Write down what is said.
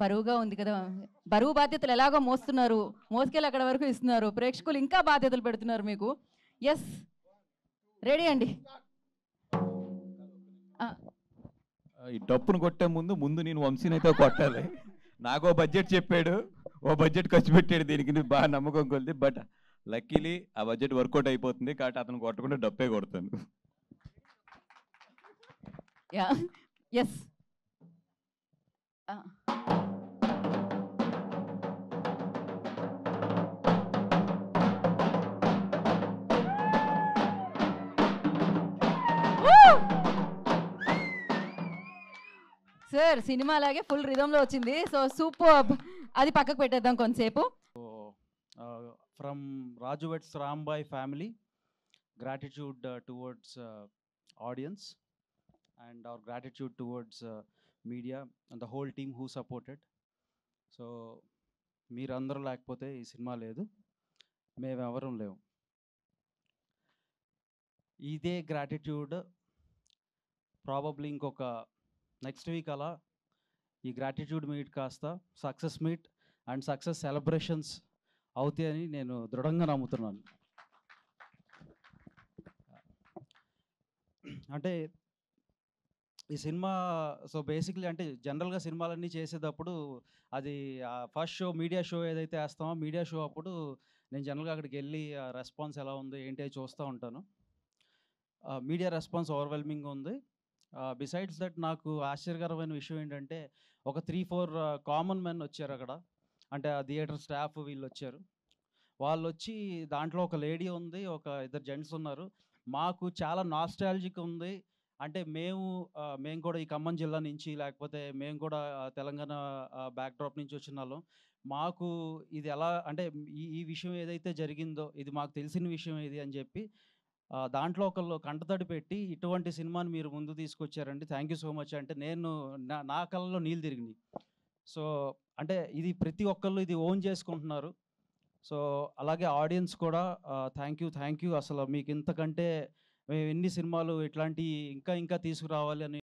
బరువుగా ఉంది కదా, బరువు బాధ్యతలు ఎలాగో మోస్తున్నారు, మోసుకెళ్ళి అక్కడ వరకు ఇస్తున్నారు, ప్రేక్షకులు ఇంకా బాధ్యతలు పెడుతున్నారు మీకు. ఎస్, రెడీ అండి. ఈ డప్పును కొట్టే ముందు నేను వంశీనైతే కొట్టాలి. నాకో బడ్జెట్ చెప్పాడు, ఓ బడ్జెట్ ఖర్చు పెట్టాడు, దీనికి బాగా నమ్మకం కొలిది. బట్ లక్కీలీ ఆ బడ్జెట్ వర్కౌట్ అయిపోతుంది కాబట్టి అతను కొట్టకుండా డప్పే కొడతాను. Yeah, yes. సార్ సినిమా అలాగే ఫుల్ రిథంలో వచ్చింది. సో సూపర్, అది పక్కకు పెట్టేద్దాం కొంతసేపు. From Raju Vets Rambai family, gratitude towards audience and our gratitude towards media and the whole team who supported. So మీరందరూ లేకపోతే ఈ సినిమా లేదు, మేమెవరం లేవు. ఇదే గ్రాటిట్యూడ్ ప్రాబబ్లీ ఇంకొక నెక్స్ట్ వీక్ అలా ఈ గ్రాటిట్యూడ్ మీట్ కాస్త success meet and success celebrations అవుతాయని నేను దృఢంగా నమ్ముతున్నాను. అంటే ఈ సినిమా సో బేసిక్లీ అంటే జనరల్గా సినిమాలన్నీ చేసేటప్పుడు అది ఫస్ట్ షో మీడియా షో ఏదైతే వేస్తామో మీడియా షో అప్పుడు నేను జనరల్గా అక్కడికి వెళ్ళి రెస్పాన్స్ ఎలా ఉంది ఏంటి అది చూస్తూ ఉంటాను. మీడియా రెస్పాన్స్ ఓవర్వెల్మింగ్ ఉంది. బిసైడ్స్ దట్ నాకు ఆశ్చర్యకరమైన విషయం ఏంటంటే ఒక 3-4 కామన్ మెన్ వచ్చారు అక్కడ. అంటే ఆ థియేటర్ స్టాఫ్ వీళ్ళు వచ్చారు. వాళ్ళు వచ్చి దాంట్లో ఒక లేడీ ఉంది, ఒక ఇద్దరు జెంట్స్ ఉన్నారు. మాకు చాలా నాస్టాలజిక్ ఉంది. అంటే మేము కూడా ఈ ఖమ్మం జిల్లా నుంచి, లేకపోతే మేము కూడా తెలంగాణ బ్యాక్డ్రాప్ నుంచి వచ్చిన వాళ్ళం. మాకు ఇది ఎలా అంటే ఈ విషయం ఏదైతే జరిగిందో ఇది మాకు తెలిసిన విషయం ఇది అని చెప్పి దాంట్లో ఒకళ్ళు కంటతడి పెట్టి ఇటువంటి సినిమాని మీరు ముందు తీసుకొచ్చారండి, థ్యాంక్ యూ సో మచ్ అంటే నేను నా కళ్ళలో నీళ్ళు తిరిగినాయి. సో అంటే ఇది ప్రతి ఒక్కళ్ళు ఇది ఓన్ చేసుకుంటున్నారు. సో అలాగే ఆడియన్స్ కూడా థ్యాంక్ యూ అసలు మీకు ఇంతకంటే మేము ఎన్ని సినిమాలు ఇట్లాంటి ఇంకా తీసుకురావాలి అని